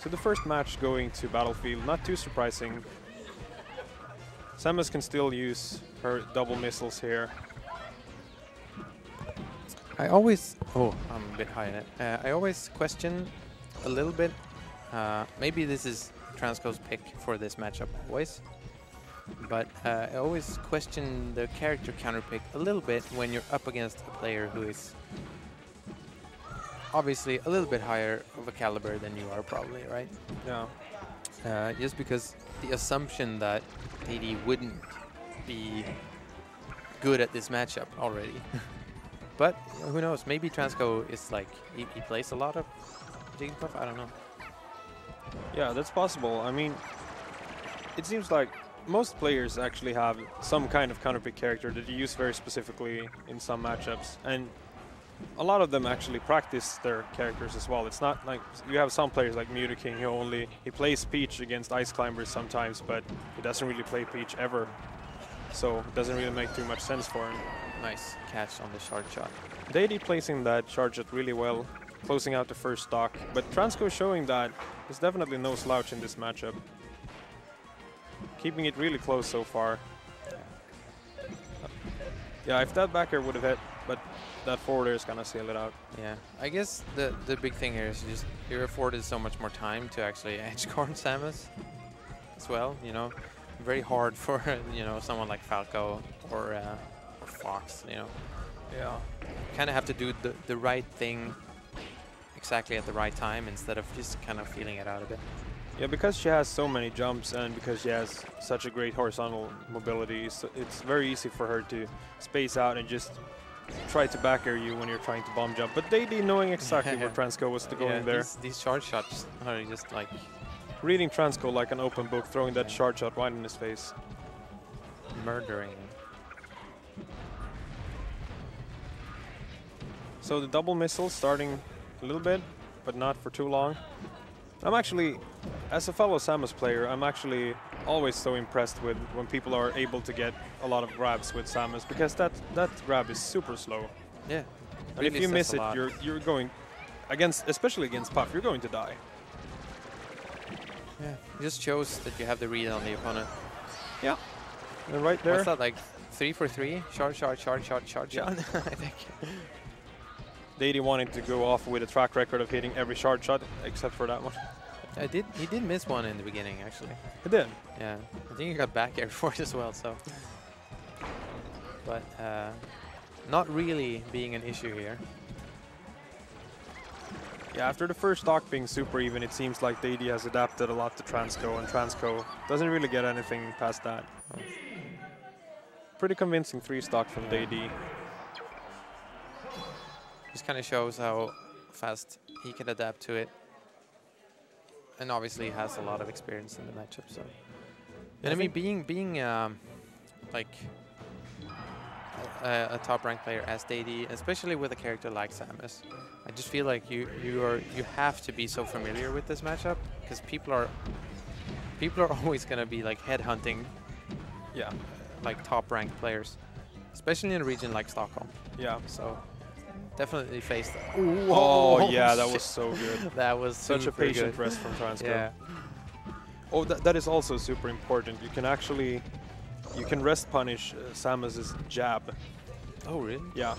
So the first match going to Battlefield, not too surprising. Samus can still use her double missiles here. I always... Oh, I'm a bit high in it. I always question a little bit. Maybe this is Transco's pick for this matchup always. But I always question the character counter pick a little bit when you're up against a player who is obviously a little bit higher of a caliber than you are probably, right? Yeah. Just because the assumption that Daydee wouldn't be good at this matchup already. But who knows? Maybe Transco is like, he plays a lot of Jigglypuff, I don't know. Yeah, that's possible. I mean, it seems like most players actually have some kind of counterpick character that you use very specifically in some matchups. And a lot of them actually practice their characters as well. It's not like you have some players like Mewtwo King who he plays Peach against Ice Climbers sometimes, but he doesn't really play Peach ever. So it doesn't really make too much sense for him. Nice catch on the shard shot. Daydee placing that charge shot really well, closing out the first stock. But Transco showing that there's definitely no slouch in this matchup. Keeping it really close so far. Yeah, if that back air would have hit, but that forward air is gonna seal it out. Yeah, I guess the big thing here is just you're afforded so much more time to actually edge guard Samus as well. You know, very hard for someone like Falco or Fox. You know, yeah, kind of have to do the right thing exactly at the right time instead of just kind of feeling it out a bit. Yeah, because she has so many jumps and because she has such a great horizontal mobility, so it's very easy for her to space out and just try to back air you when you're trying to bomb jump. But Daydee knowing exactly where Transco was going there. These shard shots are just like... Reading Transco like an open book, throwing that shard shot right in his face. Murdering. So the double missile starting a little bit, but not for too long. I'm actually, as a fellow Samus player, I'm actually always so impressed with when people are able to get a lot of grabs with Samus, because that grab is super slow. Yeah. And Really if you miss it, lot. you're going especially against Puff, you're going to die. Yeah. It just shows that you have the read on the opponent. Yeah. And right there. What's that, like 3 for 3? Shard, shard, shard, shard, shard, Yeah. shard, I think. Daydee wanting to go off with a track record of hitting every shard shot except for that one. He did miss one in the beginning, actually. He did? Yeah. I think he got back air for it as well, so. But not really being an issue here. Yeah, after the first stock being super even, it seems like Daydee has adapted a lot to Transco, and Transco doesn't really get anything past that. Pretty convincing 3 stock from Daydee. Just kind of shows how fast he can adapt to it. And obviously has a lot of experience in the matchup, so. And I mean, being like a top-ranked player as Daydee, especially with a character like Samus, I just feel like you have to be so familiar with this matchup, because people are always gonna be like headhunting, yeah, like top-ranked players, especially in a region like Stockholm. Yeah. So definitely face that. Ooh, oh yeah, that was so good. That was such a patient rest from Transco. Yeah. Oh, that is also super important. You can rest punish Samus's jab. Oh really? Yeah.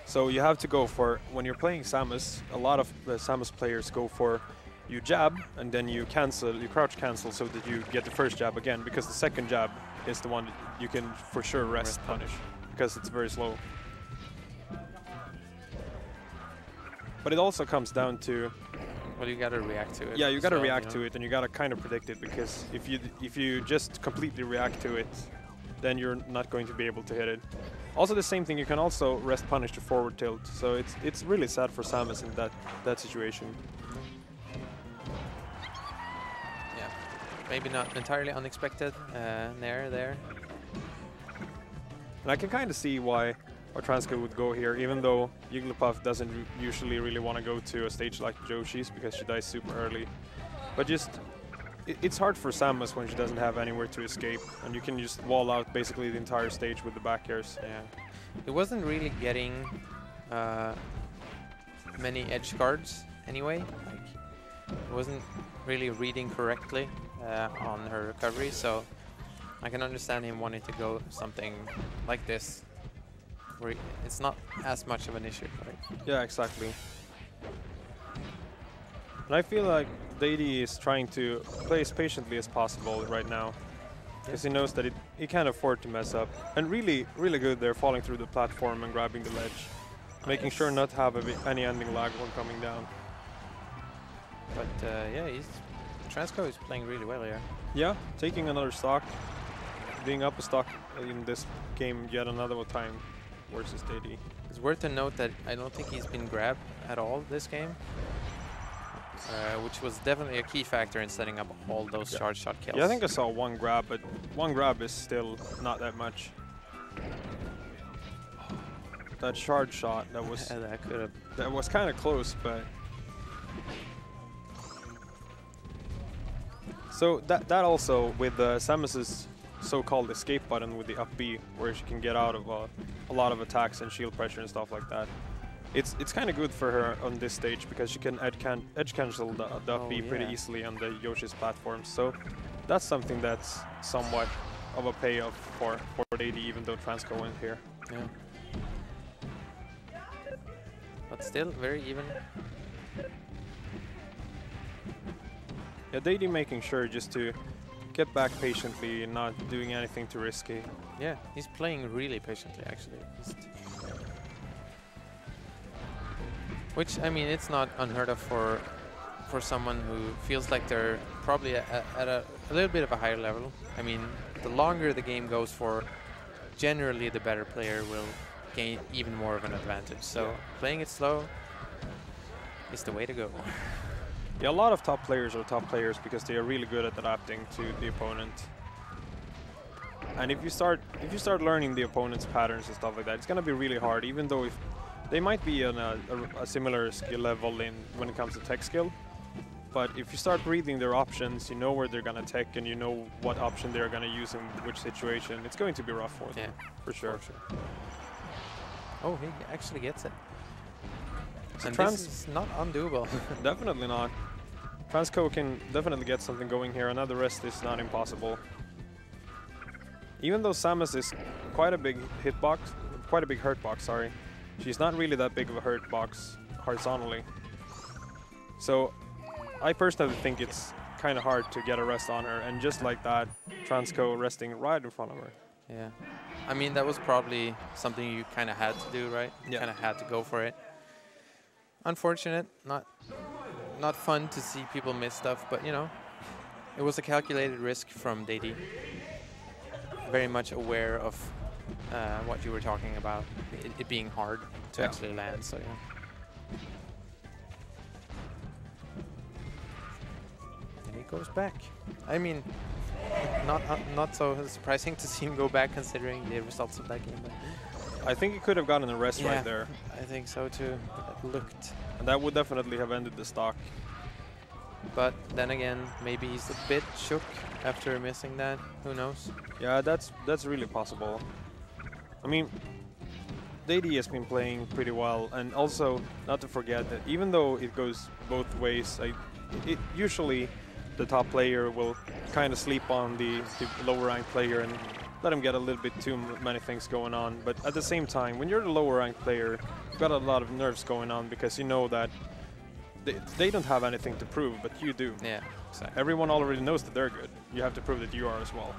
So you have to go for, when you're playing Samus, a lot of Samus players go for, you jab and then you crouch cancel so that you get the first jab again, because the second jab is the one that you can for sure rest punish, because it's very slow. But it also comes down to... Well, you gotta react to it. Yeah, you gotta react to it, and you gotta kind of predict it, because if you just completely react to it, then you're not going to be able to hit it. Also the same thing, you can also rest punish to forward tilt, so it's really sad for Samus in that situation. Yeah, maybe not entirely unexpected there. And I can kind of see why Transco would go here, even though Jigglypuff doesn't usually really want to go to a stage like Yoshi's because she dies super early. But just, it's hard for Samus when she doesn't have anywhere to escape, and you can just wall out basically the entire stage with the back airs. Yeah, it wasn't really getting many edge guards anyway. Like, wasn't really reading correctly on her recovery, so I can understand him wanting to go something like this, where it's not as much of an issue, right? Yeah, exactly. And I feel like Daydee is trying to play as patiently as possible right now, because he knows that he can't afford to mess up. And really, really good there, falling through the platform and grabbing the ledge, making sure not to have any ending lag when coming down. But yeah, Transco is playing really well here. Yeah, taking another stock, being up a stock in this game yet another time versus Daydee. It's worth to note that I don't think he's been grabbed at all this game, which was definitely a key factor in setting up all those charge shot kills. Yeah, I think I saw one grab, but one grab is still not that much. That charge shot, that was that was kind of close, but so that also with Samus's so-called escape button with the up B, where she can get out of a lot of attacks and shield pressure and stuff like that. It's kind of good for her on this stage because she can edge cancel the up B pretty easily on the Yoshi's platforms. So that's something that's somewhat of a payoff for Daydee, even though Transco went here. Yeah. But still very even. Yeah, Daydee making sure just to get back patiently and not doing anything too risky. Yeah, he's playing really patiently actually. Which, I mean, it's not unheard of for someone who feels like they're probably at a little bit of a higher level. I mean, the longer the game goes for, generally the better player will gain even more of an advantage. So playing it slow is the way to go. Yeah, a lot of top players are top players because they are really good at adapting to the opponent. And if you start learning the opponent's patterns and stuff like that, it's gonna be really hard. Even though if they might be on a similar skill level when it comes to tech skill, but if you start reading their options, you know where they're gonna tech and you know what option they're gonna use in which situation. It's going to be rough for them, for sure. Oh, he actually gets it. So and this is not undoable. Definitely not. Transco can definitely get something going here, and now the rest is not impossible. Even though Samus is quite a big hitbox, quite a big hurt box, sorry, she's not really that big of a hurt box horizontally. So I personally think it's kind of hard to get a rest on her, and just like that, Transco resting right in front of her. Yeah. I mean, that was probably something you kind of had to do, right? Yeah. Kind of had to go for it. Unfortunate, not fun to see people miss stuff, but you know, it was a calculated risk from Daydee. Very much aware of what you were talking about, it being hard to actually land, so yeah. And he goes back. I mean, not so surprising to see him go back considering the results of that game. But I think he could have gotten a rest right there. I think so too. It looked. And that would definitely have ended the stock. But then again, maybe he's a bit shook after missing that. Who knows? Yeah, that's really possible. I mean, Daydee has been playing pretty well, and also not to forget that even though it goes both ways, usually the top player will kind of sleep on the lower ranked player and let him get a little bit too many things going on. But at the same time, when you're the lower ranked player, you've got a lot of nerves going on because you know that they don't have anything to prove, but you do. Yeah, exactly. Everyone already knows that they're good. You have to prove that you are as well.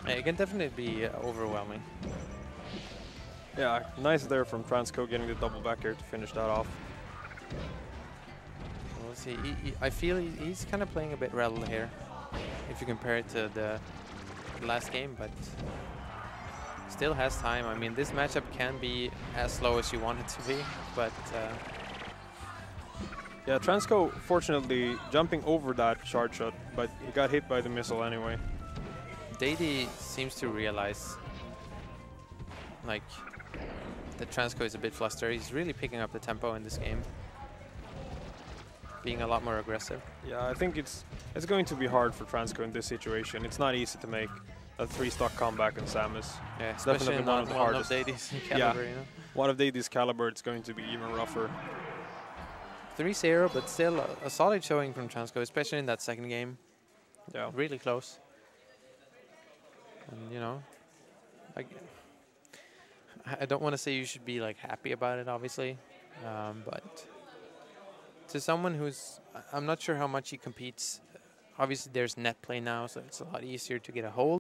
It can definitely be overwhelming. Yeah, nice there from Transco getting the double back here to finish that off. We'll see. I feel he's kind of playing a bit rattled here, if you compare it to the last game, but still has time. I mean, this matchup can be as slow as you want it to be, but yeah, Transco fortunately jumping over that charge shot, but he got hit by the missile anyway. Daydee seems to realize like that Transco is a bit flustered. He's really picking up the tempo in this game, being a lot more aggressive. Yeah, I think it's going to be hard for Transco in this situation. It's not easy to make a 3-stock comeback on Samus. Yeah, it's definitely one of the hardest. Daydee's caliber, you know? One of Daydee's caliber, it's going to be even rougher. 3-0, but still a solid showing from Transco, especially in that second game. Yeah. Really close. And, you know, I don't want to say you should be like happy about it, obviously, but to someone who's, I'm not sure how much he competes. Obviously, there's net play now, so it's a lot easier to get a hold.